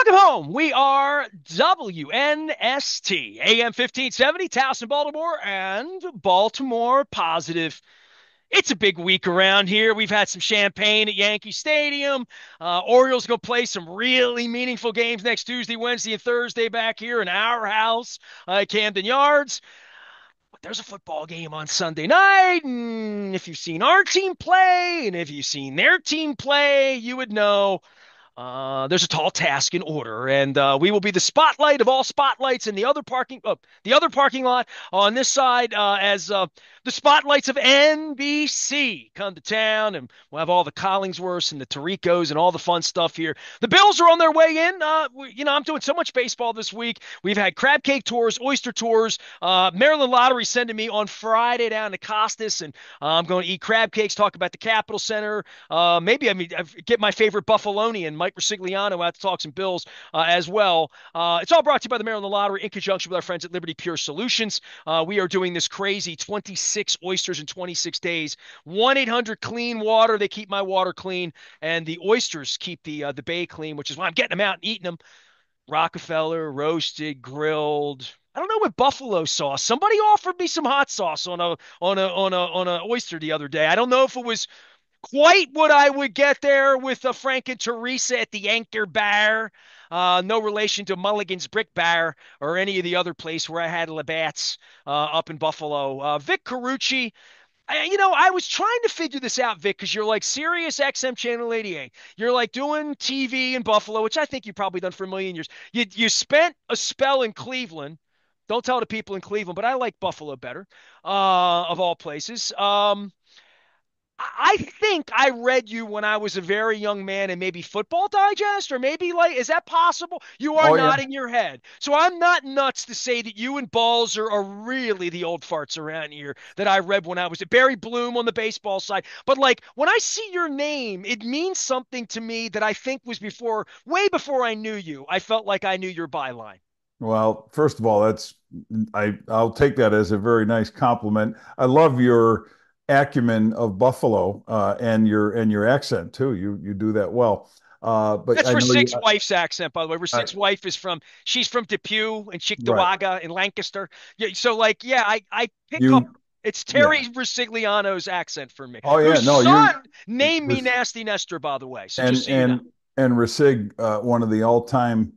Welcome home. We are WNST, AM 1570, Towson, Baltimore, and Baltimore Positive. It's a big week around here. We've had some champagne at Yankee Stadium. Orioles going to play some really meaningful games next Tuesday, Wednesday, and Thursday back here in our house at Camden Yards. But there's a football game on Sunday night, and if you've seen our team play, and if you've seen their team play, you would know there's a tall task in order, and we will be the spotlight of all spotlights in the other parking lot on this side as the spotlights of NBC come to town, and we'll have all the Collingsworths and the Taricos and all the fun stuff here. The Bills are on their way in. I'm doing so much baseball this week. We've had crab cake tours, oyster tours. Maryland Lottery sending me on Friday down to Costas, and I'm going to eat crab cakes, talk about the Capitol Center. Get my favorite Buffalonian, Mike Resigliano, out to talk some Bills as well. It's all brought to you by the Maryland Lottery in conjunction with our friends at Liberty Pure Solutions. We are doing this crazy 26 oysters in 26 days. 1-800-CLEAN water. They keep my water clean, and the oysters keep the bay clean, which is why I'm getting them out and eating them. Rockefeller, roasted, grilled. I don't know what buffalo sauce. Somebody offered me some hot sauce on a oyster the other day. I don't know if it was quite what I would get there with Frank and Teresa at the Anchor Bar. No relation to Mulligan's Brick Bar or any of the other place where I had Labatt's up in Buffalo. Vic Carucci. I was trying to figure this out, Vic, because you're like Sirius XM Channel 88. You're like doing TV in Buffalo, which I think you've probably done for a million years. You spent a spell in Cleveland. Don't tell the people in Cleveland, but I like Buffalo better, of all places. I think I read you when I was a very young man in maybe Football Digest, or maybe like, is that possible? You are Oh yeah, nodding your head. So I'm not nuts to say that you and Balzer are really the old farts around here that I read when I was at Barry Bloom on the baseball side. But like when I see your name, it means something to me that I think was way before I knew you. I felt like I knew your byline. well, first of all, I'll take that as a very nice compliment. I love your acumen of Buffalo and your accent too. You do that well. But That's I know you Rasik's wife's accent, by the way. I, Rasik's wife she's from Depew and right. Cheektowaga in Lancaster. Yeah, so like, yeah, I pick up. You It's yeah. Terry Resigliano's accent for me, Oh yeah, whose no, you son named me Nasty Nestor, by the way. So just and so you know. and and Rasig, one of the all-time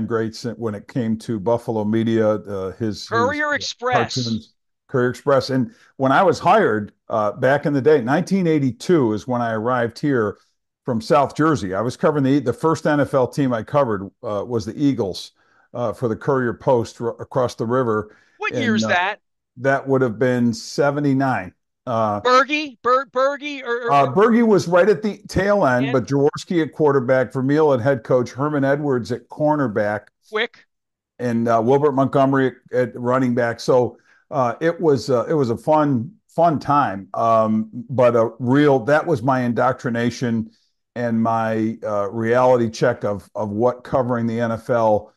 greats when it came to Buffalo media, his Courier Express. cartoons, Courier Express. And when I was hired back in the day, 1982 is when I arrived here from South Jersey. I was covering the first NFL team I covered was the Eagles for the Courier Post across the river, What and year's that? that would have been 79. Uh, Bergie, or Berge was right at the tail end, and but Jaworski at quarterback, Vermeil at head coach, Herman Edwards at cornerback, Quick. and Wilbert Montgomery at running back. So it was a fun time, but a real that was my indoctrination and my reality check of what covering the NFL.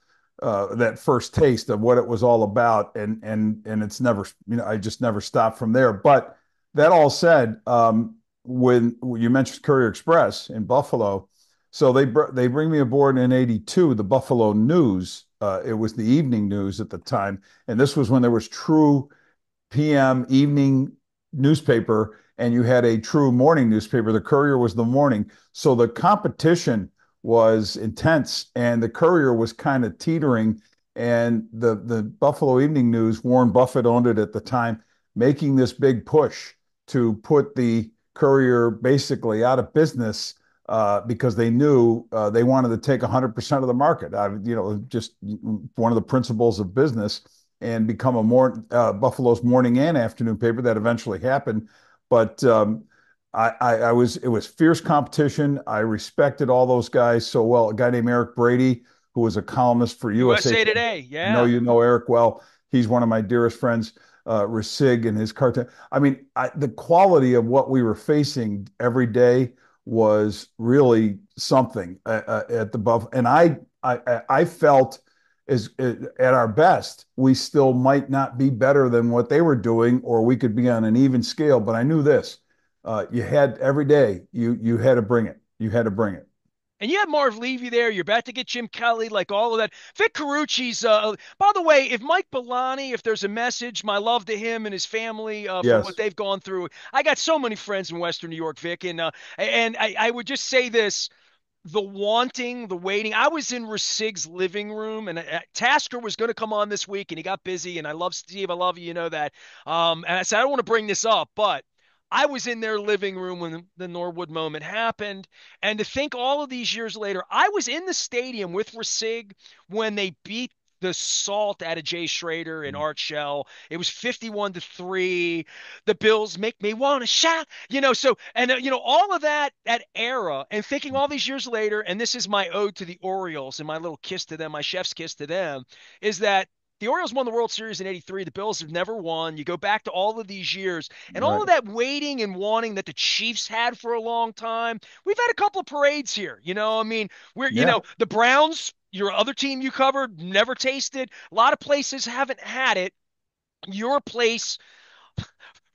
That first taste of what it was all about, and it's never, I just never stopped from there. But that all said, when you mentioned Courier Express in Buffalo, so they bring me aboard in '82, the Buffalo News. It was the evening news at the time, and this was when there was true PM evening newspaper, and you had a true morning newspaper. The Courier was the morning, so the competition was intense, and the Courier was kind of teetering. And the Buffalo Evening News, Warren Buffett owned it at the time, making this big push to put the Courier basically out of business because they knew they wanted to take 100% of the market. Just one of the principles of business, and become a more Buffalo's morning and afternoon paper. That eventually happened, but I was it was fierce competition. I respected all those guys so well. A guy named Eric Brady, who was a columnist for USA USA Today. Today. I know Yeah. you know Eric well. He's one of my dearest friends. Rasig and his cartoon. I mean, the quality of what we were facing every day was really something at the Buff. And I felt at our best, we still might not be better than what they were doing, or we could be on an even scale. But I knew this: you had every day, you had to bring it. You had to bring it. And you have Marv Levy there. You're about to get Jim Kelly, like all of that. Vic Carucci's. By the way, if Mike Bellani, if there's a message, my love to him and his family for what Yes, they've gone through. I got so many friends in Western New York, Vic, and I would just say this: the wanting, the waiting. I was in Rasig's living room, and Tasker was going to come on this week, and he got busy. And I love Steve. I love you. You know that. And I said I don't want to bring this up, but I was in their living room when the Norwood moment happened. And to think all of these years later, I was in the stadium with Rasig when they beat the salt out of Jay Schrader and Art Shell. It was 51-3. The Bills make me want to shout, so, and, all of that era, and thinking all these years later, and this is my ode to the Orioles and my little kiss to them, my chef's kiss to them, is that the Orioles won the World Series in '83. The Bills have never won. You go back to all of these years and all right. of that waiting and wanting that the Chiefs had for a long time. We've had a couple of parades here. I mean, Yeah. the Browns, your other team you covered, never tasted. A lot of places haven't had it. Your place,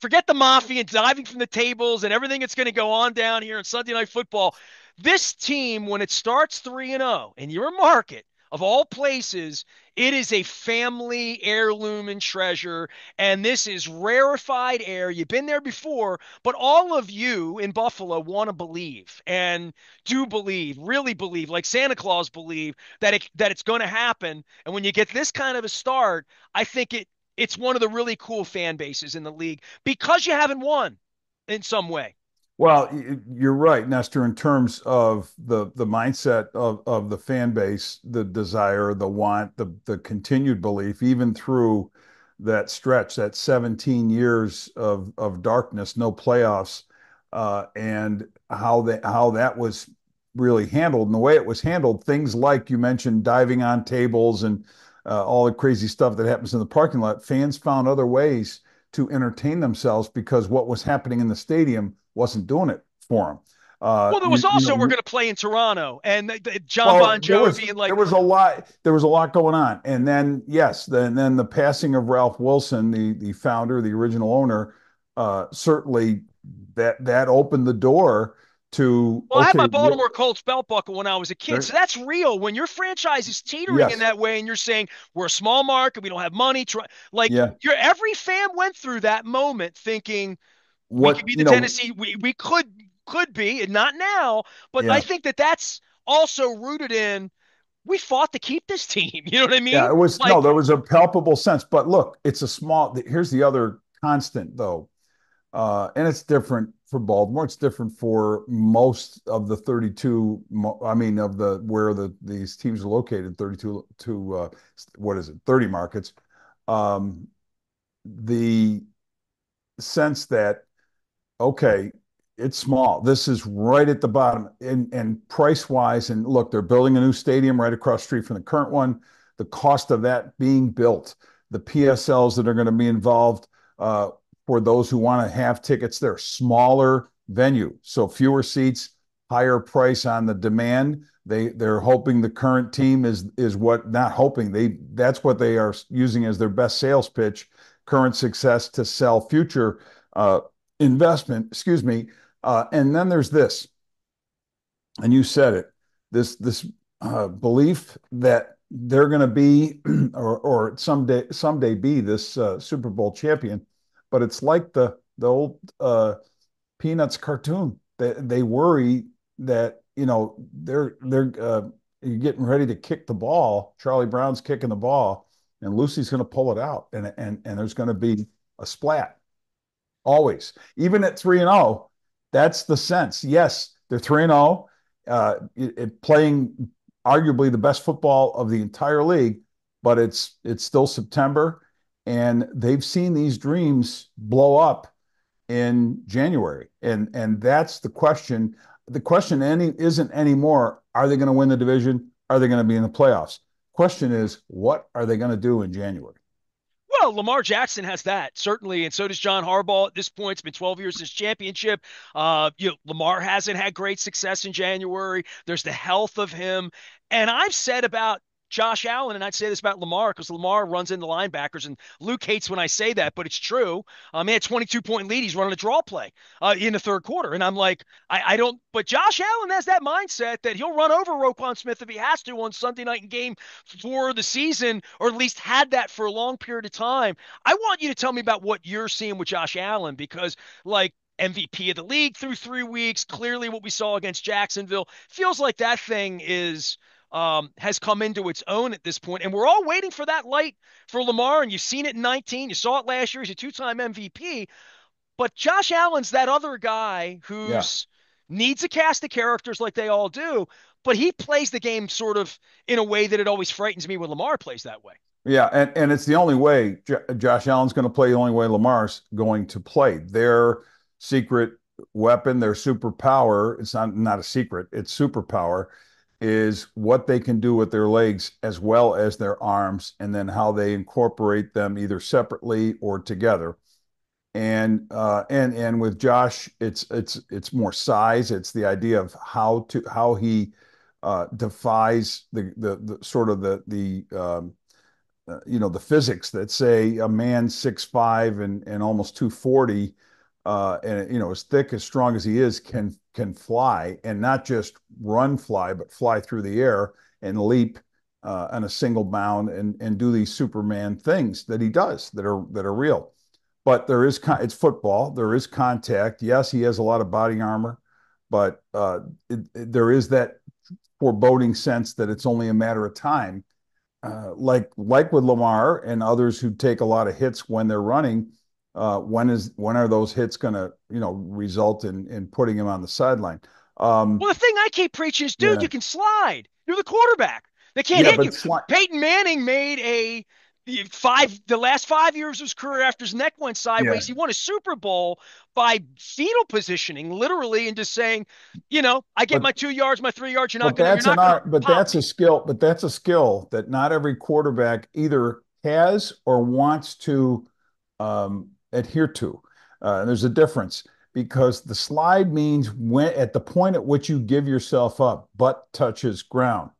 forget the mafia and diving from the tables and everything that's going to go on down here in Sunday Night Football. This team, when it starts 3-0 in your market, of all places, it is a family heirloom and treasure. And this is rarefied air. You've been there before, but all of you in Buffalo want to believe and do believe, really believe, like Santa Claus believe that it's going to happen. And when you get this kind of a start, I think it's one of the really cool fan bases in the league because you haven't won in some way. Well, you're right, Nestor, in terms of the mindset of the fan base, the desire, the want, the continued belief, even through that stretch, that 17 years of darkness, no playoffs, and how that was really handled. And the way it was handled, things like you mentioned, diving on tables and all the crazy stuff that happens in the parking lot, fans found other ways to entertain themselves because what was happening in the stadium wasn't doing it for them. Well, there was also we're going to play in Toronto, and John Bon Well, there was Jovi, and there like, was a lot there was a lot going on, and then yes, then the passing of Ralph Wilson, the founder, the original owner, certainly that opened the door to well, I had my okay, Baltimore Colts belt buckle when I was a kid, there, so that's real. When your franchise is teetering in yes, that way, and you're saying we're a small market, we don't have money, like yeah, your every fan went through that moment thinking we could what be the Tennessee, we could be, and not now, but I yeah. think that's also rooted in we fought to keep this team. You know what I Yeah, mean? it was no, Like, there was a palpable sense. But look, it's a small, here's the other constant though. And it's different for Baltimore. It's different for most of the 32. I mean, of the where these teams are located, 32 to what is it, 30 markets. Um, the sense that okay, it's small. This is right at the bottom. And price wise, and look, they're building a new stadium right across the street from the current one. The cost of that being built, the PSLs that are going to be involved for those who want to have tickets, they're smaller venue. So fewer seats, higher price on the demand. They're hoping the current team is what not hoping that's what they are using as their best sales pitch, current success to sell future investment, excuse me. And then there's this, and you said it, this belief that they're going to be, or someday be this Super Bowl champion. But it's like the old Peanuts cartoon. They worry that they're you're getting ready to kick the ball. Charlie Brown's kicking the ball, and Lucy's going to pull it out, and there's going to be a splat always. Even at 3-0, that's the sense. Yes, they're 3-0, playing arguably the best football of the entire league, but it's still September, and they've seen these dreams blow up in January. And that's the question. The question isn't anymore, are they going to win the division? Are they going to be in the playoffs? Question is, what are they going to do in January? well, Lamar Jackson has that certainly, and so does John Harbaugh. At this point, it's been 12 years since championship. Lamar hasn't had great success in January. There's the health of him, and I've said about Josh Allen, and I'd say this about Lamar because Lamar runs into linebackers, and Luke hates when I say that, but it's true. He had a 22-point lead. He's running a draw play in the third quarter, and I'm like, I don't. But Josh Allen has that mindset that he'll run over Roquan Smith if he has to on Sunday night game for the season, or at least had that for a long period of time. I want you to tell me about what you're seeing with Josh Allen because, like, MVP of the league through 3 weeks. Clearly, what we saw against Jacksonville feels like that thing is has come into its own at this point, and we're all waiting for that light for Lamar. And you've seen it in 19, you saw it last year. He's a two-time MVP, but Josh Allen's that other guy Yeah. who's needs a cast of characters like they all do, but he plays the game sort of in a way that it always frightens me when Lamar plays that way. Yeah, and it's the only way Josh Allen's going to play, the only way Lamar's going to play. Their secret weapon, their superpower, it's not a secret, it's superpower, is what they can do with their legs as well as their arms, and then how they incorporate them either separately or together. And with Josh, it's more size. It's the idea of how he defies the sort of the physics that say a man 6'5" and almost 240, and as thick, as strong as he is, can fly, and not just run fly, but fly through the air and leap on a single bound, and do these Superman things that he does that are real. But it's football. There is contact. Yes, he has a lot of body armor, but there is that foreboding sense that it's only a matter of time, like with Lamar and others who take a lot of hits when they're running. When are those hits going to result in putting him on the sideline? Um, Well, the thing I keep preaching is, dude, yeah, you can slide. You're the quarterback. They can't yeah, hit but you. Peyton Manning made the last 5 years of his career after his neck went yeah, sideways. He won a Super Bowl by fetal positioning, literally, and just saying, I get my but 2 yards, my 3 yards. You're not but gonna, you're that's an not gonna art. But pop that's me. a skill. But that's a skill that not every quarterback either has or wants to adhere to. There's a difference, because the slide means when at the point at which you give yourself up, butt touches ground.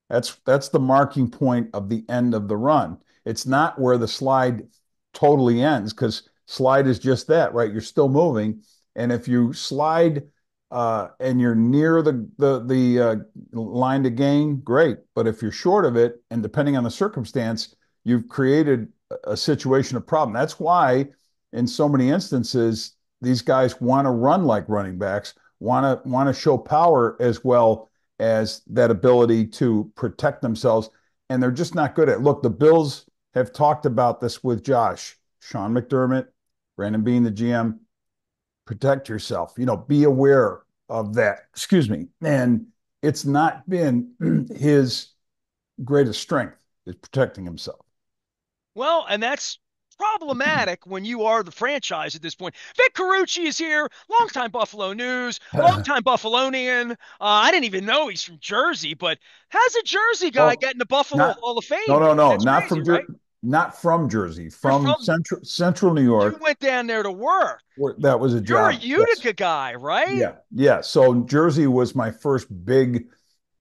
That's the marking point of the end of the run. It's not where the slide totally ends, because slide is just that, right? You're still moving, and if you slide and you're near the line to gain, great. But if you're short of it, and depending on the circumstance, you've created a situation of problem. That's why, in so many instances, these guys want to run like running backs, want to show power as well as that ability to protect themselves, and they're just not good at it. Look, the Bills have talked about this with Josh, Sean McDermott, Brandon Beane, the GM. Protect yourself. Be aware of that. Excuse me. And it's not been his greatest strength, is protecting himself. Well, and that's problematic when you are the franchise at this point. Vic Carucci is here, longtime Buffalo News, longtime Buffalonian. I didn't even know he's from Jersey, but how's a Jersey guy Well, getting the Buffalo not Hall of no, Fame, no, man? no, That's crazy, right? not from Jersey, You're from from, Central New you York, went down there to work. where that was a You're a job. Yes. Utica guy, right? Yeah. Yeah. So Jersey was my first big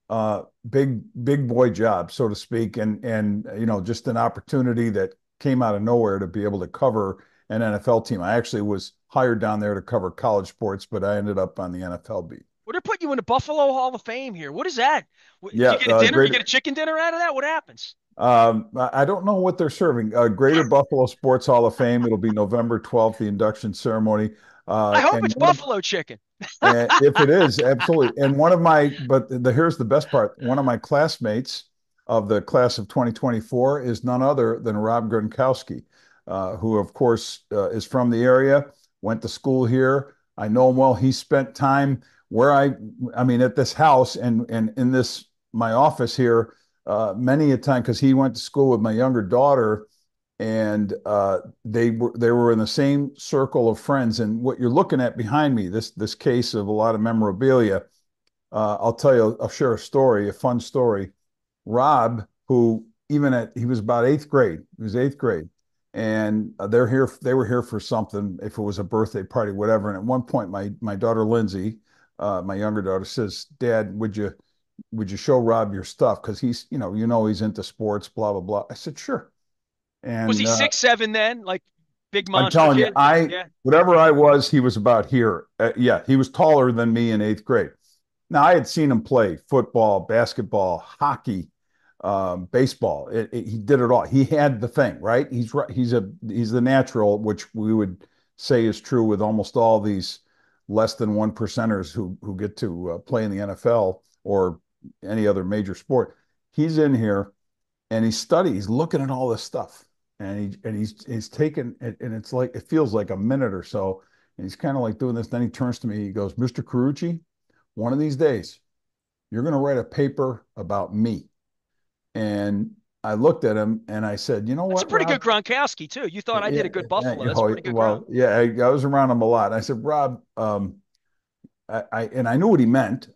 boy job, so to speak, and just an opportunity that came out of nowhere to be able to cover an NFL team. I actually was hired down there to cover college sports, but I ended up on the NFL beat. Well, they're putting you in the Buffalo Hall of Fame here. What is that? Do Yeah, you get a dinner? You great. get a chicken dinner out of that? What happens? I don't know what they're serving. Greater Buffalo Sports Hall of Fame. It'll be November 12th, the induction ceremony. I hope And it's buffalo chicken. And if it is, absolutely. And here's the best part. One of my classmates of the class of 2024 is none other than Rob Gronkowski, who, of course, is from the area, went to school here. I know him well. He spent time where I mean, at this house and in my office here, many a time, because he went to school with my younger daughter, and they were in the same circle of friends. And what you're looking at behind me, this case of a lot of memorabilia, I'll share a story, a fun story. Rob, who he was about eighth grade, he was eighth grade, and they were here for something, if it was a birthday party, whatever. And at one point, my daughter Lindsay, my younger daughter, says, "Dad, would you would you show Rob your stuff? Because he's into sports, blah, blah, blah. I said, sure. Was he And 6'7" then? Like big I'm monster telling you, kid? Yeah. whatever I was, he was about here. Yeah, he was taller than me in eighth grade. Now, I had seen him play football, basketball, hockey, baseball. He did it all. He had the thing, right? He's right. He's the natural, which we would say is true with almost all these less than one percenters who get to play in the NFL or any other major sport. He's in here and he's looking at all this stuff, and he's taking it, and it's like it feels like a minute or so, and he's kind of like doing this. Then he turns to me, he goes, "Mr. Carucci, one of these days, you're going to write a paper about me." And I looked at him and I said, "You know That's a what, pretty good Rob?" Gronkowski, too. You thought I did Yeah, a good yeah, Buffalo. That's a pretty good Gronk. well, yeah, I was around him a lot. I said, "Rob, and I knew what he meant.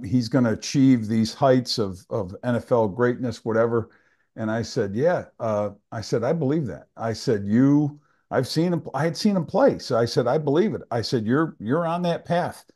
He's going to achieve these heights of NFL greatness, whatever." And I said, "Yeah." I said, "I believe that." I said, I've seen him. I had seen him play, so I said, "I believe it." I said, "You're on that path."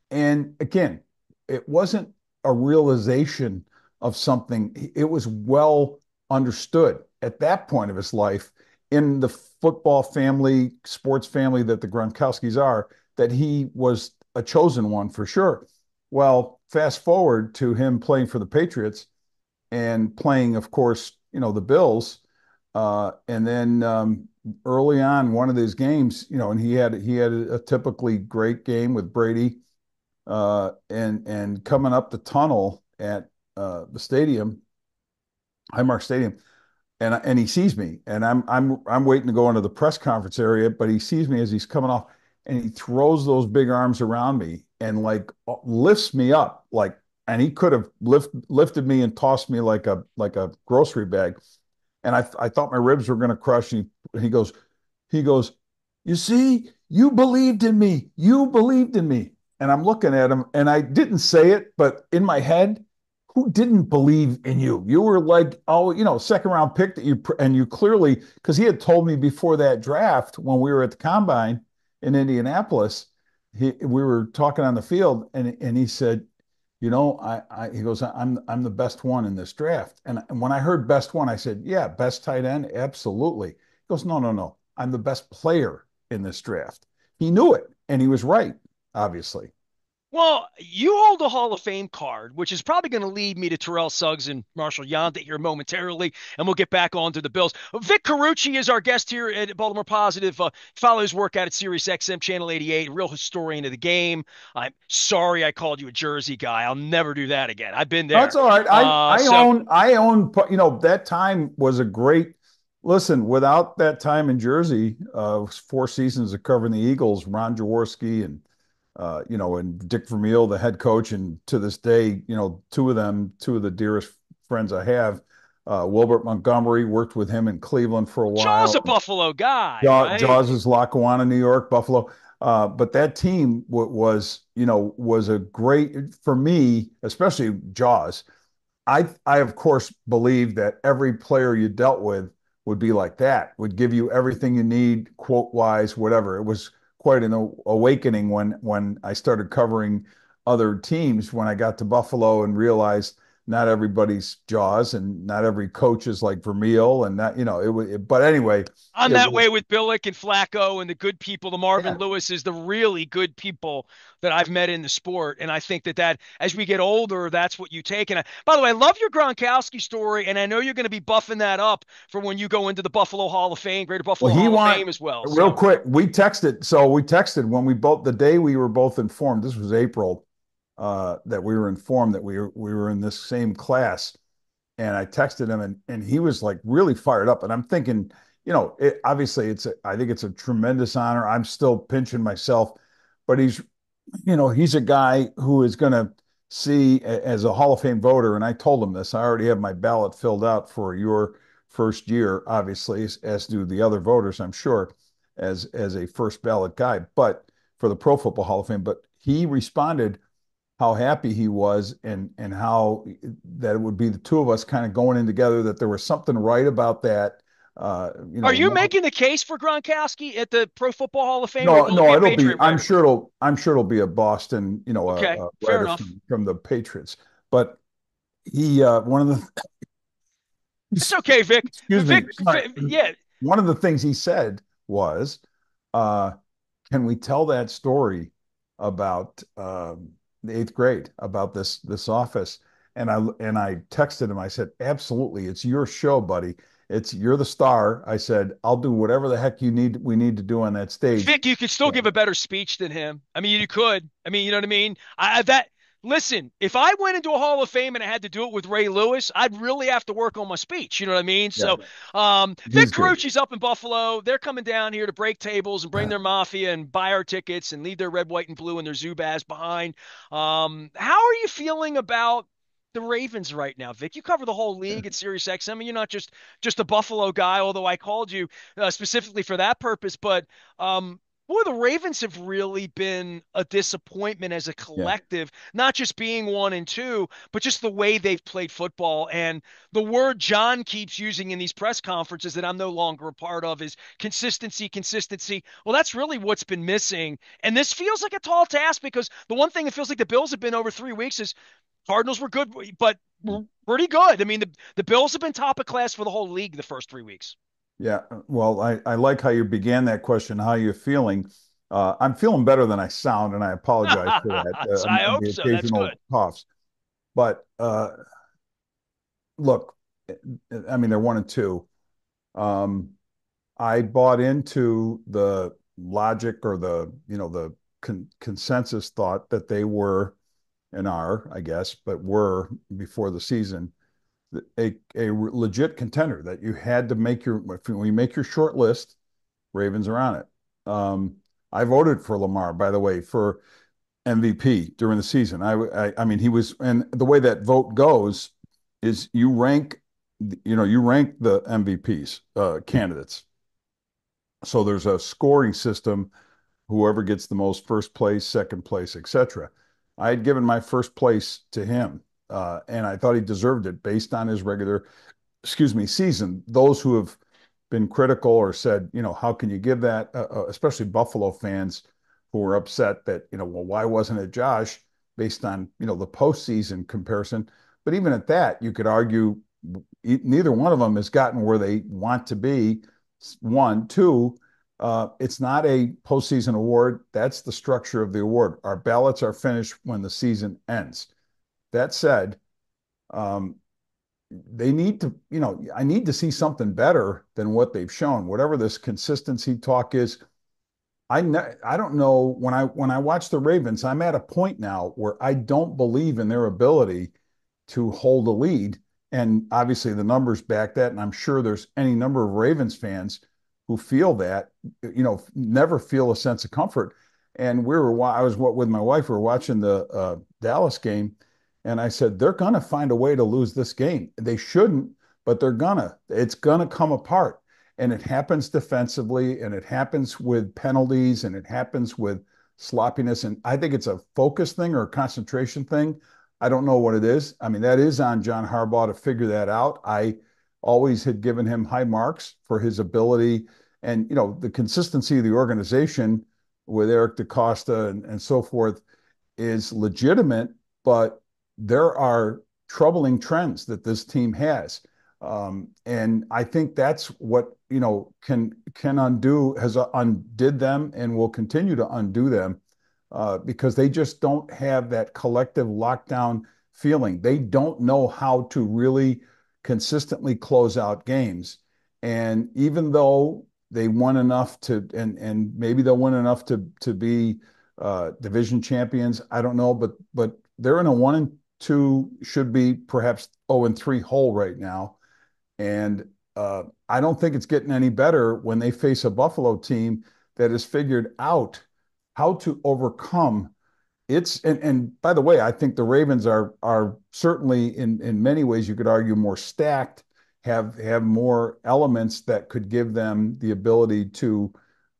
And again, it wasn't a realization of something. It was well understood at that point of his life in the football family, sports family that the Gronkowskis are, that he was a chosen one for sure. Well, fast forward to him playing for the Patriots and playing, of course, the Bills. And then early on, one of these games, and he had a typically great game with Brady, and coming up the tunnel at the stadium, Highmark Stadium, and he sees me, and I'm waiting to go into the press conference area, but he sees me as he's coming off, and he throws those big arms around me and like lifts me up, like, and he could have lifted me and tossed me like a grocery bag, and I thought my ribs were going to crush. And he goes, "You see, you believed in me. You believed in me." And I'm looking at him, and I didn't say it, but in my head, who didn't believe in you? You were like, oh, second round pick and you clearly, because he had told me before that draft when we were at the combine in Indianapolis, we were talking on the field, and he said, he goes, I'm the best one in this draft. And when I heard best one, I said, yeah, best tight end, absolutely. He goes, no, no, no, I'm the best player in this draft. He knew it, and he was right, obviously. Well, you hold a Hall of Fame card, which is probably going to lead me to Terrell Suggs and Marshall Yonda here momentarily, and we'll get back on to the Bills. Vic Carucci is our guest here at Baltimore Positive. Follow his work out at Sirius XM Channel 88, real historian of the game. I'm sorry I called you a Jersey guy. I'll never do that again. I've been That's there. all right. So I own, that time was a great, listen, without that time in Jersey, 4 seasons of covering the Eagles, Ron Jaworski and Dick Vermeil, the head coach, and to this day, two of the dearest friends I have. Wilbert Montgomery, worked with him in Cleveland for a Shaw's while. a Buffalo guy, right? Jaws is Lackawanna, New York, Buffalo. But that team was a great for me, especially Jaws. I of course believe that every player you dealt with would be like that, would give you everything you need, quote wise, whatever. It was quite an awakening when I started covering other teams when I got to Buffalo and realized not everybody's Jaws and not every coach is like Vermeil and that, it was, but anyway, I'm it that way was, with Billick and Flacco and the good people, the Marvin yeah. Lewis is the really good people that I've met in the sport. And I think that as we get older, that's what you take. And by the way, I love your Gronkowski story. And I know you're going to be buffing that up for when you go into the Buffalo Hall of Fame, Greater Well, Buffalo Hall of Fame as well. real So quick, we texted. So we texted when the day we were both informed, this was April, that we were informed that we were in this same class. And I texted him and he was like really fired up. And I'm thinking, obviously I think it's a tremendous honor. I'm still pinching myself, but he's a guy who is going to see as a Hall of Fame voter. And I told him this. I already have my ballot filled out for your first year, obviously, as do the other voters, I'm sure, as a first ballot guy, but for the Pro Football Hall of Fame. But he responded how happy he was and how that it would be the two of us kind of going in together, that there was something right about that. are you One, making the case for Gronkowski at the Pro Football Hall of Fame or no, will it be no, a it'll be. Patriot writer? I'm sure it'll be a Boston, Okay, a fair writer enough. from the Patriots. But he one of the It's okay, Vic. excuse me, Vic, yeah. one of the things he said was, uh, "Can we tell that story about the eighth grade about this office?" And I texted him. I said, "Absolutely, it's your show, buddy. You're the star." I said, "I'll do whatever the heck we need to do on that stage." Vic, you could still give a better speech than him. I mean, you could. I mean, you know what I mean? Listen, if I went into a Hall of Fame and I had to do it with Ray Lewis, I'd really have to work on my speech. You know what I mean? Yeah, So, Vic he's good. Carucci's up in Buffalo. They're coming down here to break tables and bring their mafia and buy our tickets and leave their red, white, and blue and their Zubaz behind. How are you feeling about the Ravens right now, Vic? You cover the whole league at SiriusXM, and you're not just a Buffalo guy, although I called you specifically for that purpose. But boy, the Ravens have really been a disappointment as a Yeah, collective, not just being 1-2, but just the way they've played football. And the word John keeps using in these press conferences that I'm no longer a part of is consistency, consistency. Well, that's really what's been missing. And this feels like a tall task because the one thing it feels like the Bills have been over 3 weeks is Cardinals were good, but pretty good. I mean, the Bills have been top of class for the whole league the first 3 weeks. yeah. Well, I like how you began that question. How you feeling? I'm feeling better than I sound, and I apologize for that. I And hope the so. That's occasional good. coughs. But look, I mean, they're 1-2. Um, I bought into the logic or the consensus thought that they were and are, I guess, but were before the season a legit contender that you had to make when you make your short list, Ravens are on it. Um, I voted for Lamar, by the way, for MVP during the season. I mean, he was, and the way that vote goes is you rank the MVPs candidates. So there's a scoring system. Whoever gets the most first place, second place, etc. I had given my first place to him, and I thought he deserved it based on his regular, excuse me, season. Those who have been critical or said, how can you give that, especially Buffalo fans who were upset that, well, why wasn't it Josh based on, the postseason comparison? But even at that, you could argue neither one of them has gotten where they want to be. One, two, it's not a postseason award. That's the structure of the award. Our ballots are finished when the season ends. That said, um, they need to, I need to see something better than what they've shown. Whatever this consistency talk is, I don't know. When I watch the Ravens, I'm at a point now where I don't believe in their ability to hold a lead. And obviously the numbers back that. And I'm sure there's any number of Ravens fans who feel that, never feel a sense of comfort. And I was with my wife, we were watching the Dallas game. And I said, they're going to find a way to lose this game. They shouldn't, but it's going to come apart. And it happens defensively, and it happens with penalties, and it happens with sloppiness. And I think it's a focus thing or a concentration thing. I don't know what it is. I mean, that is on John Harbaugh to figure that out. I always had given him high marks for his ability and the consistency of the organization with Eric DaCosta and so forth is legitimate, but there are troubling trends that this team has. And I think that's what can undo has undid them and will continue to undo them because they just don't have that collective lockdown feeling. They don't know how to really consistently close out games. And even though they won enough and maybe they'll win enough to be division champions, I don't know, but they're in a 1-2, should be perhaps 0-3 hole right now. And I don't think it's getting any better when they face a Buffalo team that has figured out how to overcome and by the way, I think the Ravens are certainly in many ways you could argue more stacked, have more elements that could give them the ability to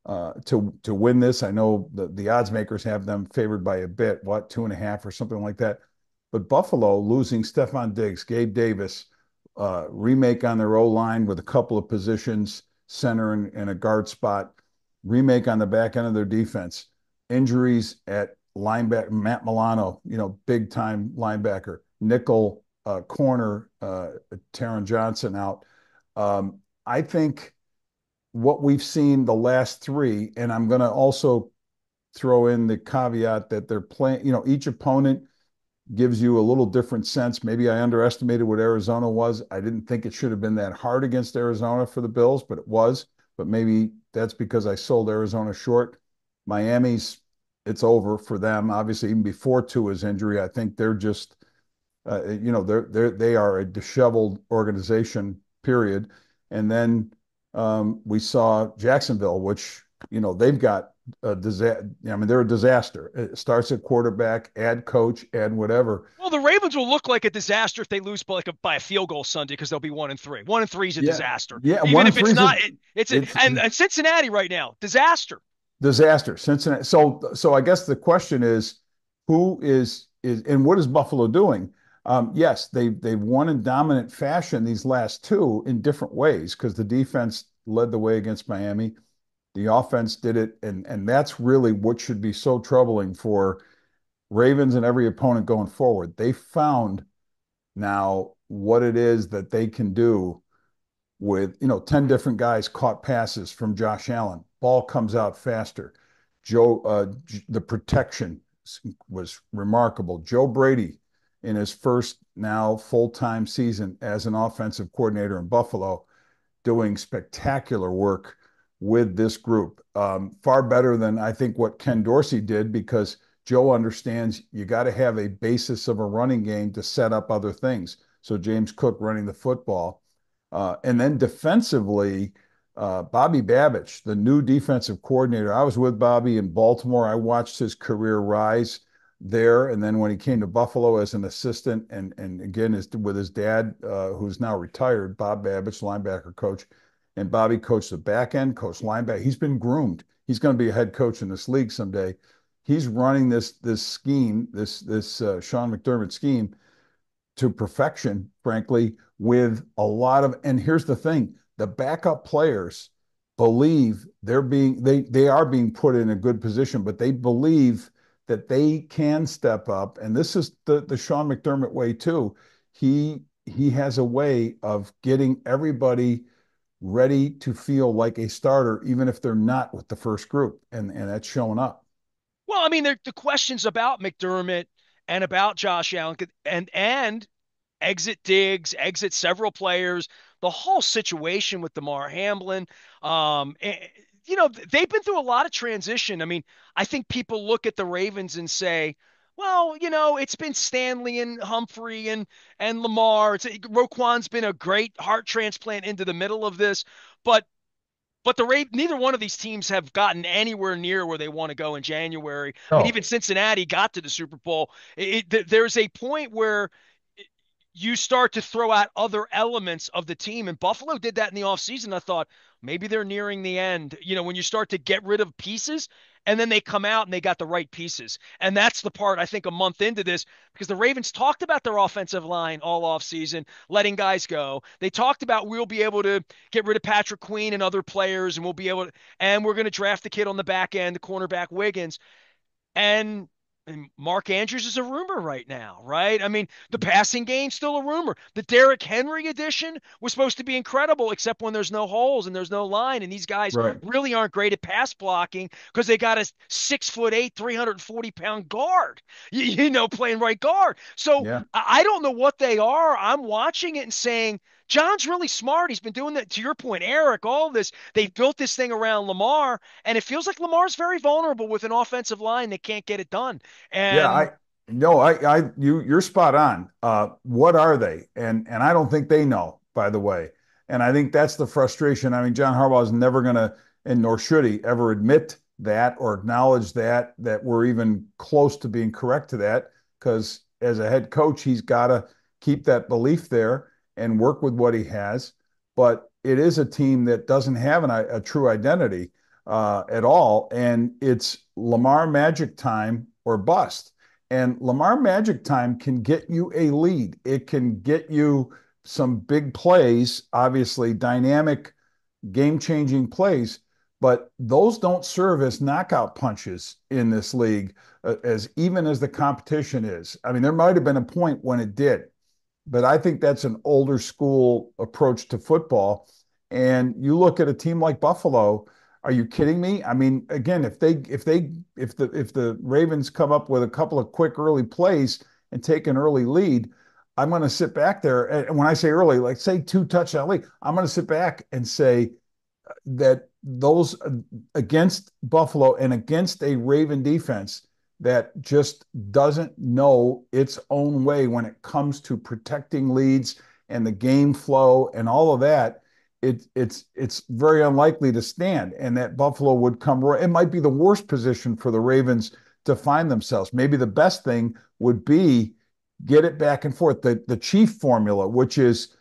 win this. I know the odds makers have them favored by a bit, what, 2.5 or something like that. But Buffalo losing Stephon Diggs, Gabe Davis, remake on their O line with a couple of positions, center and a guard spot, remake on the back end of their defense, injuries at linebacker, Matt Milano, big time linebacker, nickel corner, Taron Johnson out. I think what we've seen the last three, and I'm going to also throw in the caveat that they're playing, each opponent gives you a little different sense. Maybe I underestimated what Arizona was. I didn't think it should have been that hard against Arizona for the Bills, but it was. But maybe that's because I sold Arizona short. Miami's, it's over for them. Obviously, even before Tua's injury, I think they're just, they are a disheveled organization. Period. And then we saw Jacksonville, which they've got a disaster. I mean, they're a disaster. It starts at quarterback, add coach, add whatever. Well, the Ravens will look like a disaster if they lose by a field goal Sunday because they'll be 1-3. 1-3 is a Yeah, disaster. yeah. Even One and if it's three is not, it's and Cincinnati right now, disaster. disaster. Cincinnati. So I guess the question is, who is and what is Buffalo doing? Yes, they've won in dominant fashion these last two in different ways because the defense led the way against Miami. The offense did it, and that's really what should be so troubling for Ravens and every opponent going forward. They found now what it is that they can do with 10 different guys caught passes from Josh Allen. Ball comes out faster. The protection was remarkable. Joe Brady in his first now full-time season as an offensive coordinator in Buffalo doing spectacular work with this group. Far better than I think what Ken Dorsey did because Joe understands you got to have a basis of a running game to set up other things. So James Cook running the football. And then defensively, Bobby Babich, the new defensive coordinator. I was with Bobby in Baltimore. I watched his career rise there. And then when he came to Buffalo as an assistant, and again with his dad, who's now retired, Bob Babich, linebacker coach, and Bobby coached the back end, coached linebacker. He's been groomed. He's going to be a head coach in this league someday. He's running this scheme, this Sean McDermott scheme to perfection, frankly, with a lot of, and here's the thing, the backup players believe they are being put in a good position, but they believe that they can step up. And this is the Sean McDermott way too. He has a way of getting everybody ready to feel like a starter, even if they're not with the first group. And that's showing up. Well, I mean, the questions about McDermott and about Josh Allen and exit Diggs, exit several players, the whole situation with DeMar Hamlin. They've been through a lot of transition. I mean, I think people look at the Ravens and say, well, it's been Stanley and Humphrey and Lamar. Roquan's been a great heart transplant into the middle of this, but neither one of these teams have gotten anywhere near where they want to go in January. I mean, No. even Cincinnati got to the Super Bowl. There's a point where you start to throw out other elements of the team. And Buffalo did that in the offseason. I thought maybe they're nearing the end. When you start to get rid of pieces and then they come out and they got the right pieces. And that's the part I think a month into this, because the Ravens talked about their offensive line all offseason, letting guys go. They talked about we'll be able to get rid of Patrick Queen and other players, and and we're going to draft the kid on the back end, the cornerback Wiggins. And Mark Andrews is a rumor right now, right? I mean, the passing game's still a rumor. The Derrick Henry edition was supposed to be incredible, except when there's no holes and there's no line. And these guys Right. really aren't great at pass blocking because they got a 6'8", 340-pound guard, playing right guard. So Yeah. I don't know what they are. I'm watching it and saying, John's really smart. He's been doing that, to your point, Eric, all this. They've built this thing around Lamar, and it feels like Lamar's very vulnerable with an offensive line that can't get it done. Yeah, And you're spot on. What are they? And I don't think they know, by the way. And I think that's the frustration. I mean, John Harbaugh is never going to, and nor should he ever admit that or acknowledge that we're even close to being correct to that. Because as a head coach, he's got to keep that belief there and work with what he has. But it is a team that doesn't have a true identity at all, and it's Lamar Magic time or bust. And Lamar Magic time can get you a lead. It can get you some big plays, obviously dynamic, game-changing plays, but those don't serve as knockout punches in this league, as even as the competition is. I mean, there might have been a point when it did, but I think that's an older school approach to football. And you look at a team like Buffalo, are you kidding me? I mean, again, if the Ravens come up with a couple of quick early plays and take an early lead, I'm going to sit back there. And when I say early, like say two touchdown lead, I'm going to sit back and say that those against Buffalo and against a Raven defense that just doesn't know its own way when it comes to protecting leads and the game flow and all of that, it's very unlikely to stand. And that Buffalo would come. It might be the worst position for the Ravens to find themselves. Maybe the best thing would be get it back and forth. The Chief formula, which is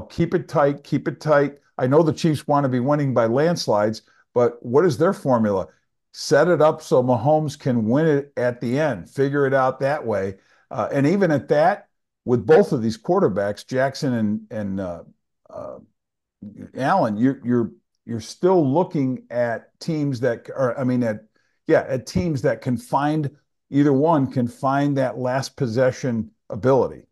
keep it tight, keep it tight. I know the Chiefs want to be winning by landslides, but what is their formula? Set it up so Mahomes can win it at the end. Figure it out that way. And even at that, with both of these quarterbacks, Jackson and Allen, you're still looking at teams that are, I mean, at teams that can find either one can find that last possession ability.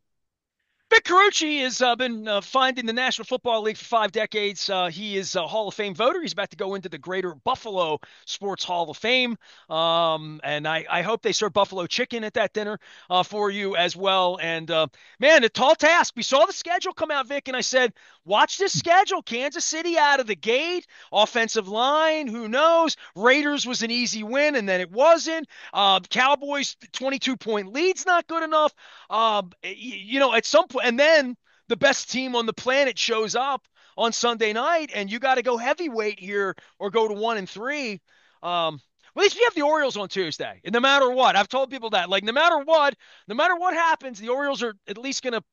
Vic Carucci has been fined in the National Football League for 5 decades. He is a Hall of Fame voter. He's about to go into the Greater Buffalo Sports Hall of Fame. And I hope they serve buffalo chicken at that dinner for you as well. And man, a tall task. We saw the schedule come out, Vic, and I said, watch this schedule. Kansas City out of the gate, offensive line, who knows? Raiders was an easy win, and then it wasn't. Cowboys 22-point lead's not good enough. At some point, and then the best team on the planet shows up on Sunday night, and you got to go heavyweight here or go to 1-3. At least we have the Orioles on Tuesday, and no matter what, I've told people that, like, no matter what happens, the Orioles are at least going to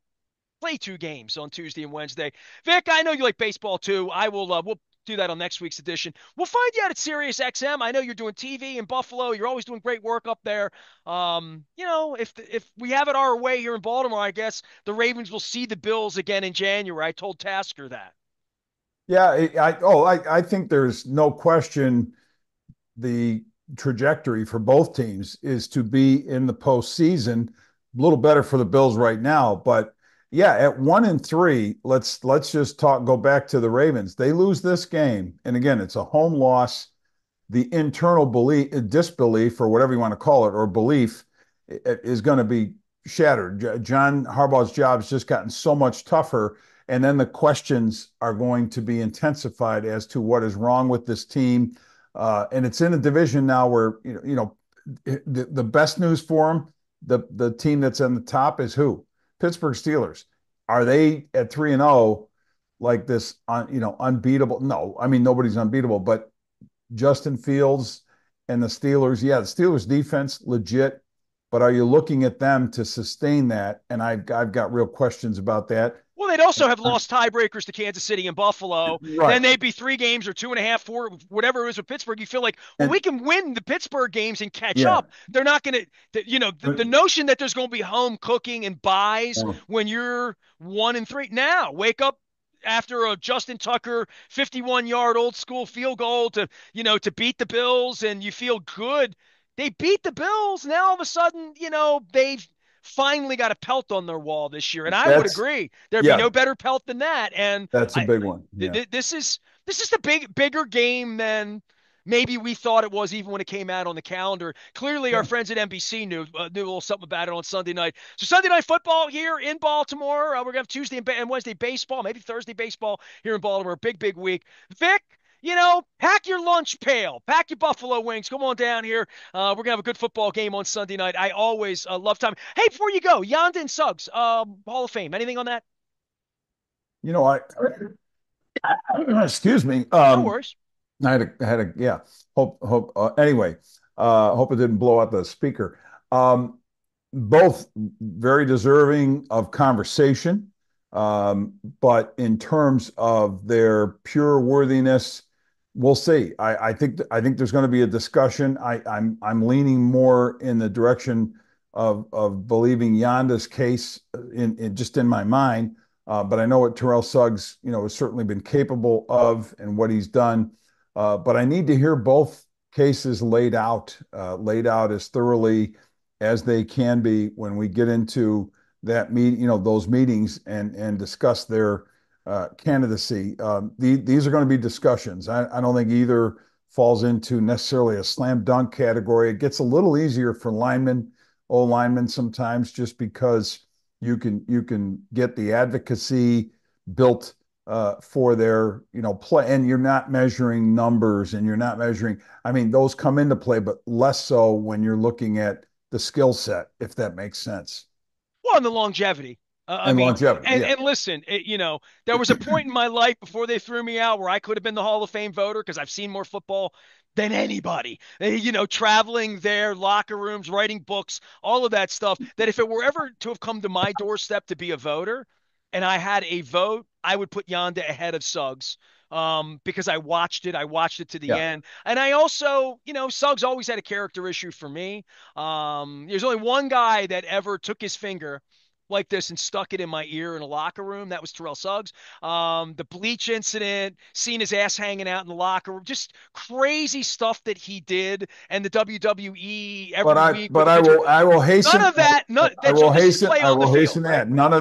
play 2 games on Tuesday and Wednesday. Vic, I know you like baseball too. We'll do that on next week's edition. We'll find you out at Sirius XM. I know you're doing TV in Buffalo. You're always doing great work up there. If we have it our way here in Baltimore, I guess the Ravens will see the Bills again in January. I told Tasker that. Yeah, I think there's no question the trajectory for both teams is to be in the postseason. A little better for the Bills right now, but yeah, at 1-3, let's just go back to the Ravens. They lose this game, and again, it's a home loss. The internal disbelief, or whatever you want to call it, or belief, is going to be shattered. John Harbaugh's job has just gotten so much tougher, and then the questions are going to be intensified as to what is wrong with this team. And it's in a division now where the best news for them, the team that's on the top is who? Pittsburgh Steelers. Are they at 3-0 like this? Unbeatable? No, I mean nobody's unbeatable, but Justin Fields and the Steelers. Yeah, the Steelers defense legit, but are you looking at them to sustain that? And I've got real questions about that. Well, they'd also have lost tiebreakers to Kansas City and Buffalo. Right. Then they'd be 3 games or 2.5, 4, whatever it is with Pittsburgh. You feel like, well, And we can win the Pittsburgh games and catch yeah. up. They're not going to, the notion that there's going to be home cooking and buys when you're 1-3. Now, wake up after a Justin Tucker 51-yard old school field goal to beat the Bills, and you feel good. They beat the Bills. Now all of a sudden, they've finally got a pelt on their wall this year. And I would That's agree. There'd be yeah, no better pelt than that. And that's a big one. Yeah. this is the bigger game than maybe we thought it was even when it came out on the calendar. Clearly, our Yeah. friends at NBC knew a little something about it on Sunday night. So Sunday night football here in Baltimore. We're gonna have Tuesday and Wednesday baseball, maybe Thursday baseball here in Baltimore. Big week. Vic, pack your lunch pail, pack your buffalo wings. Come on down here. We're gonna have a good football game on Sunday night. I always love time. Hey, before you go, Yonda and Suggs, Hall of Fame. Anything on that? You know, excuse me. No worries. Yeah. Hope. Anyway, hope it didn't blow out the speaker. Both very deserving of conversation, but in terms of their pure worthiness, we'll see. I think there's going to be a discussion. I'm leaning more in the direction of believing Yonda's case in my mind. But I know what Terrell Suggs, has certainly been capable of and what he's done. But I need to hear both cases laid out as thoroughly as they can be when we get into that meet, those meetings and discuss their candidacy. These are going to be discussions. I don't think either falls into necessarily a slam dunk category. It gets a little easier for linemen, O linemen sometimes, just because you can get the advocacy built for their play, and you're not measuring numbers, and you're not measuring. I mean, those come into play, but less so when you're looking at the skill set, if that makes sense. Well, and the longevity. I And mean, longevity, and yeah. and listen, there was a point in my life before they threw me out where I could have been the Hall of Fame voter because I've seen more football than anybody. Traveling there, locker rooms, writing books, all of that stuff. That if it were ever to have come to my doorstep to be a voter, and I had a vote, I would put Yonda ahead of Suggs. Because I watched it to the Yeah. end, and I also, Suggs always had a character issue for me. There's only one guy that ever took his finger like this and stuck it in my ear in a locker room. That was Terrell Suggs. The bleach incident, seeing his ass hanging out in the locker room, just crazy stuff that he did, and the WWE But every I week with but a picture. I will None hasten of that. None, I that's will this is hasten play I on the will field, hasten right? that. None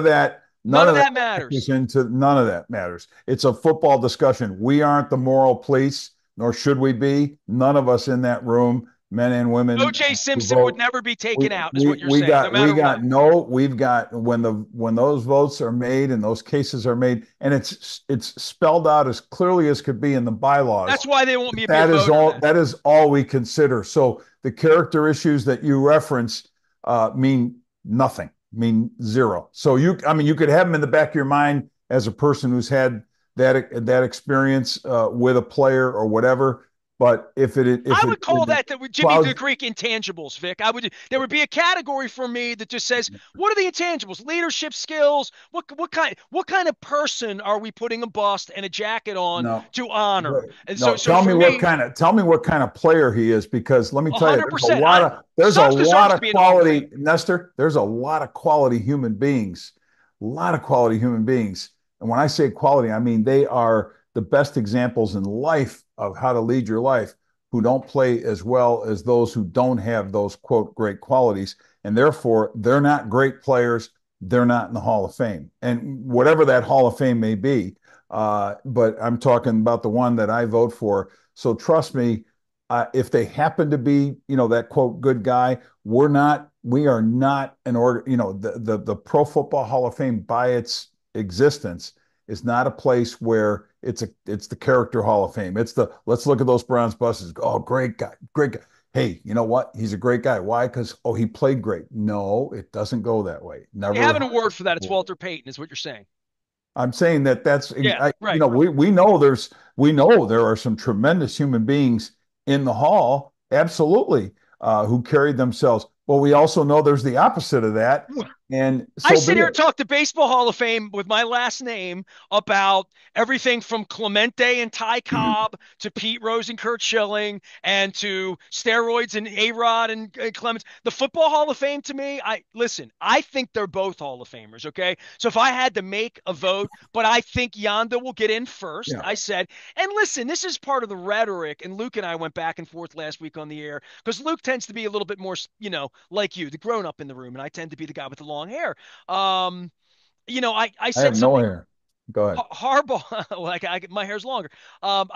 None of of that that factors matters. into none of that matters. It's a football discussion. We aren't the moral police, nor should we be. None of us in that room, men and women OJ who Simpson would vote. never be We taken out, is we what you're we saying, no got we matter got what. no we've got when those votes are made and those cases are made, and it's spelled out as clearly as could be in the bylaws. That's why they want me to be a voter then. That is all we consider. So the character issues that you reference mean nothing, mean zero. So you could have them in the back of your mind as a person who's had that experience with a player or whatever. But I if would call it that would Jimmy the clouds, Greek intangibles, Vic. There would be a category for me that just says, what are the intangibles? Leadership skills. What kind of person are we putting a bust and a jacket on no, to honor? And so no. so for me, Tell me what kind of player he is, because let me a tell you, hundred percent. I there's a Suggs lot deserves to of be in the Hall of Fame. quality, Nestor. There's a lot of quality human beings, a lot of quality human beings. And when I say quality, I mean they are the best examples in life of how to lead your life, who don't play as well as those who don't have those quote great qualities, and therefore they're not great players. They're not in the Hall of Fame, and whatever that Hall of Fame may be. But I'm talking about the one that I vote for. So trust me, if they happen to be, that quote good guy, we are not an org, the Pro Football Hall of Fame by its existence is not a place where it's the character Hall of Fame. It's the let's look at those bronze buses. Oh, great guy, great guy. Hey, you know what? He's a great guy. Why? Because he played great. No, it doesn't go that way. They have Never. an award for that. It's Walter Payton, is what you're saying. I'm saying that's Yeah, right. we know there are some tremendous human beings in the hall, absolutely, who carried themselves. But we also know there's the opposite of that, and I so be sit here and it. talk to Baseball Hall of Fame with my last name about everything from Clemente and Ty Cobb to Pete Rose and Kurt Schilling and to steroids and A-Rod and Clemens. The Football Hall of Fame to me, I think they're both Hall of Famers, okay? So if I had to make a vote, but I think Yonda will get in first, Yeah, I said. And listen, this is part of the rhetoric, and Luke and I went back and forth last week on the air because Luke tends to be a little bit more, like you, the grown up in the room, and I tend to be the guy with the long hair. Um, I I said have no something. hair. Go ahead. Harbaugh, like my hair's longer. I'm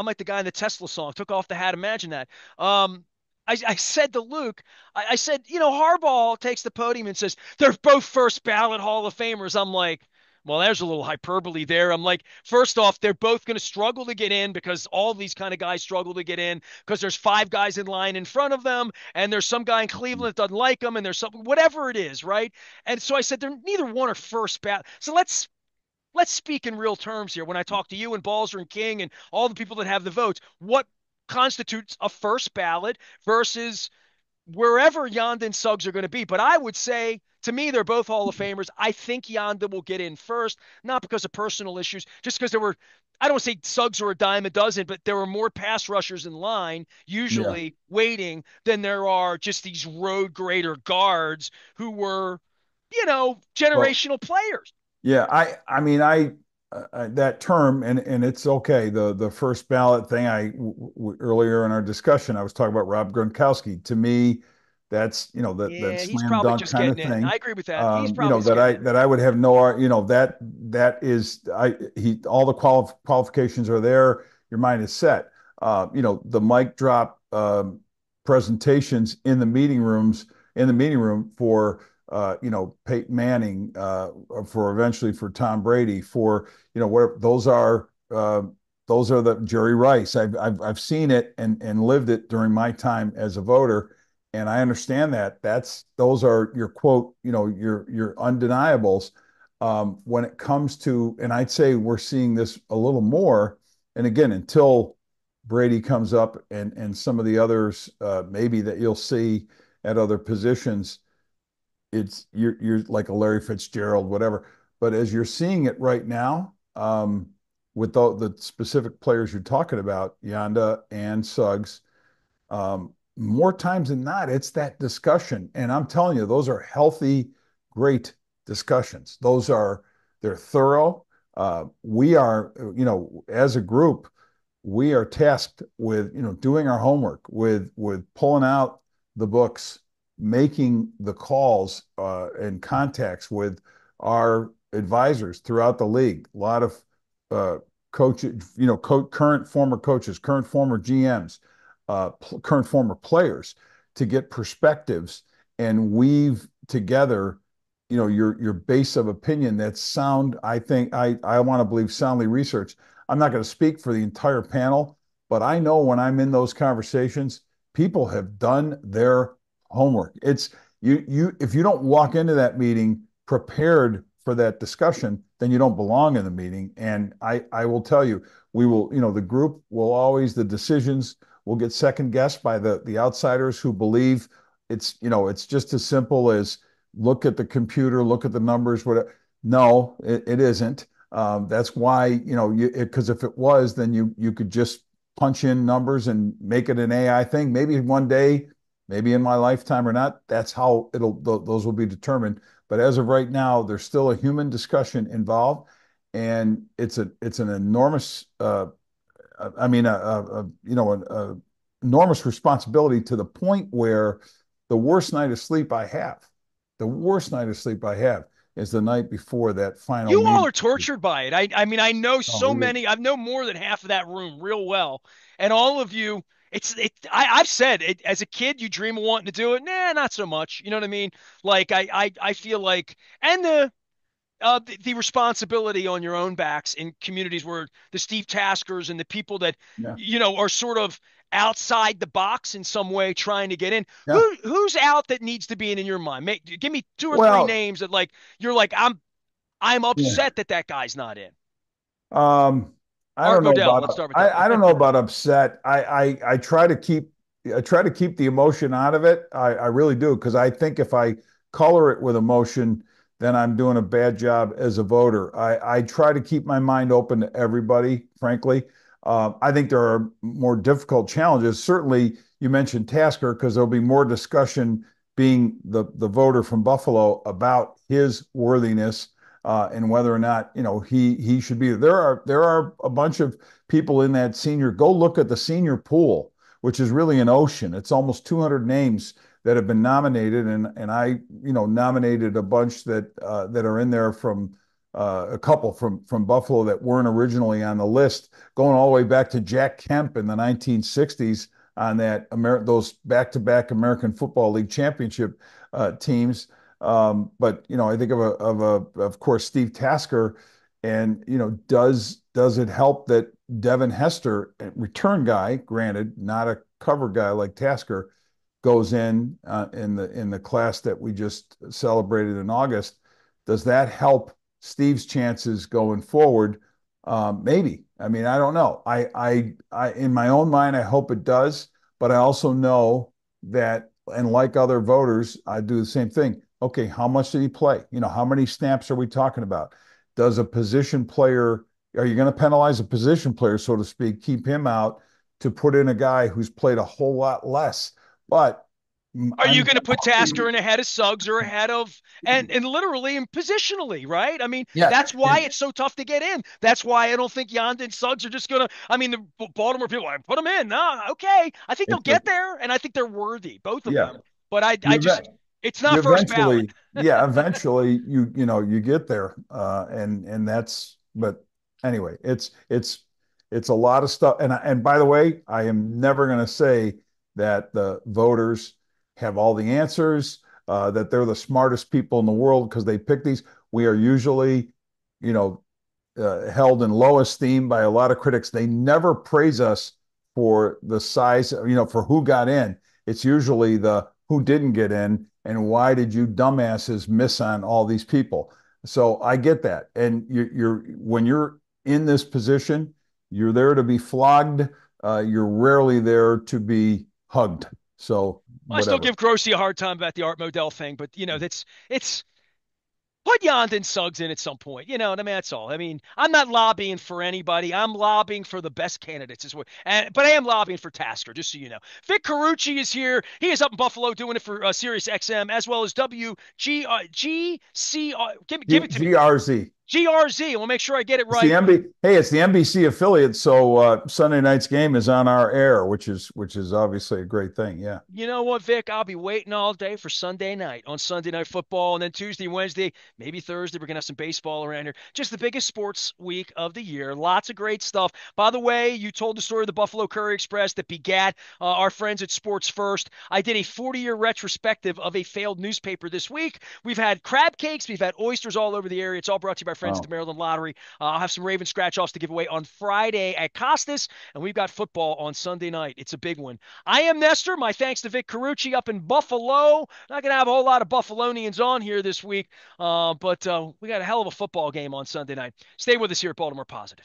like the guy in the Tesla song. Took off the hat. Imagine that. I said to Luke, I said, Harbaugh takes the podium and says they're both first ballot Hall of Famers. I'm like, well, there's a little hyperbole there. I'm like, first off, they're both going to struggle to get in because all these kind of guys struggle to get in because there's five guys in line in front of them, and there's some guy in Cleveland that doesn't like them, and there's something, whatever it is, right? And so I said they're neither one are first ballot. So let's speak in real terms here. When I talk to you and Balzer and King and all the people that have the votes, what constitutes a first ballot versus wherever Yonda and Suggs are going to be? But I would say, to me, they're both Hall of Famers. I think Yonda will get in first, not because of personal issues, just because I don't say Suggs are a dime a dozen, but there were more pass rushers in line, Yeah. usually waiting, than there are just these road grader guards who were, Well, generational players. yeah. That term, and it's okay. The first ballot thing. Earlier in our discussion, I was talking about Rob Gronkowski. To me, That's, that Yeah, he's slam probably dunk just kind getting of in. I thing. agree with that. He's probably just That getting I in. that I would have no, that is, I he all the qualifications are there. Your mind is set. The mic drop presentations in the meeting room for Peyton Manning, for eventually for Tom Brady, for where those are the Jerry Rice. I've seen it and lived it during my time as a voter, and I understand that. Those are your quote, your undeniables. When it comes to, and I'd say we're seeing this a little more. And again, until Brady comes up and some of the others, maybe that you'll see at other positions, you're like a Larry Fitzgerald, whatever. But as you're seeing it right now, with the specific players you're talking about, Yanda and Suggs, more times than not, it's that discussion. And I'm telling you, those are healthy, great discussions. They're thorough. We are, as a group, we are tasked with, doing our homework, with pulling out the books, making the calls, and contacts with our advisors throughout the league. A lot of uh, coaches, current former coaches, current former GMs, current former players, to get perspectives and weave together, your base of opinion that's sound. I think I want to believe soundly researched. I'm not going to speak for the entire panel, but I know when I'm in those conversations, people have done their homework. It's you if you don't walk into that meeting prepared for that discussion, then you don't belong in the meeting. And I will tell you, we will, the group will always, the decisions will get second guessed by the outsiders who believe it's just as simple as look at the computer, look at the numbers, whatever. No, it isn't. That's why, because if it was, then you could just punch in numbers and make it an AI thing. Maybe one day, maybe in my lifetime or not, that's how those will be determined. But as of right now, there's still a human discussion involved, and it's an enormous, I mean, an enormous responsibility, to the point where the worst night of sleep I have, the worst night of sleep I have is the night before that final You all meeting. are tortured by it. I mean, I know Oh, so many. I know more than half of that room real well, and all of you. I've said it as a kid. You dream of wanting to do it. Nah, not so much. You know what I mean? Like I feel like, and the responsibility on your own backs in communities where the Steve Taskers and the people that yeah, are sort of outside the box in some way trying to get in. yeah. Who's out that needs to be in your mind? Give me two or three Well, names that like you're like I'm yeah. upset that that guy's not in. Um, I Art don't know Modell. about Let's start with that. I don't know about upset. I try to keep the emotion out of it. I really do, because I think if I color it with emotion, then I'm doing a bad job as a voter. I try to keep my mind open to everybody, frankly. I think there are more difficult challenges. Certainly, you mentioned Tasker, because there'll be more discussion, being the voter from Buffalo, about his worthiness, and whether or not he should be. There are a bunch of people in that senior. Go look at the senior pool, which is really an ocean. It's almost 200 names that have been nominated, and I nominated a bunch that are in there from. A couple from Buffalo that weren't originally on the list, going all the way back to Jack Kemp in the 1960s on those back-to-back American Football League championship teams. But I think of course, Steve Tasker, and does it help that Devin Hester, a return guy, granted not a cover guy like Tasker, goes in the class that we just celebrated in August? Does that help Steve's chances going forward? Maybe. I mean, I don't know. In my own mind, I hope it does, but I also know that, and like other voters, I do the same thing. Okay, how much did he play? How many snaps are we talking about? Does a position player, are you going to penalize a position player, so to speak, keep him out to put in a guy who's played a whole lot less? But Are you going to put Tasker in ahead of Suggs or ahead of and literally and positionally, right? I mean, yeah, that's why it's so tough to get in. That's why I don't think Yonda and Suggs are just gonna. I mean, the Baltimore people, I put them in. No, okay, I think they'll it's a get there, and I think they're worthy, both of yeah. them. but I You just, bet. it's You not first ballot. eventually, yeah, eventually you get there, and that's. But anyway, it's a lot of stuff. And by the way, I am never going to say that the voters have all the answers, that they're the smartest people in the world because they pick these. We are usually, you know, held in low esteem by a lot of critics. They never praise us for the size, for who got in. It's usually the who didn't get in and why did you dumbasses miss on all these people. So I get that. And you're when you're in this position, you're there to be flogged. You're rarely there to be hugged. So I still whatever. give Grossi a hard time about the Art Modell thing, but that's it's put Yond and Suggs in at some point. You know what I mean? That's all. I mean, I'm not lobbying for anybody. I'm lobbying for the best candidates, but I am lobbying for Tasker, just so you know. Vic Carucci is here. He is up in Buffalo doing it for Sirius XM as well as WGCR. Give it to me. GRZ. GRZ. We'll make sure I get it It's the right. Hey, it's the NBC affiliate, so Sunday night's game is on our air, which is obviously a great thing. Yeah. You know what, Vic? I'll be waiting all day for Sunday night on Sunday Night Football. And then Tuesday, Wednesday, maybe Thursday, we're going to have some baseball around here. Just the biggest sports week of the year. Lots of great stuff. By the way, you told the story of the Buffalo Courier Express that begat our friends at Sports First. I did a 40-year retrospective of a failed newspaper this week. We've had crab cakes. We've had oysters all over the area. It's all brought to you by friends at the Oh, Maryland Lottery. I'll have some Raven scratch-offs to give away on Friday at Costas. And we've got football on Sunday night. It's a big one. I am Nestor. My thanks to Vic Carucci up in Buffalo. Not going to have a whole lot of Buffalonians on here this week, but we got a hell of a football game on Sunday night. Stay with us here at Baltimore Positive.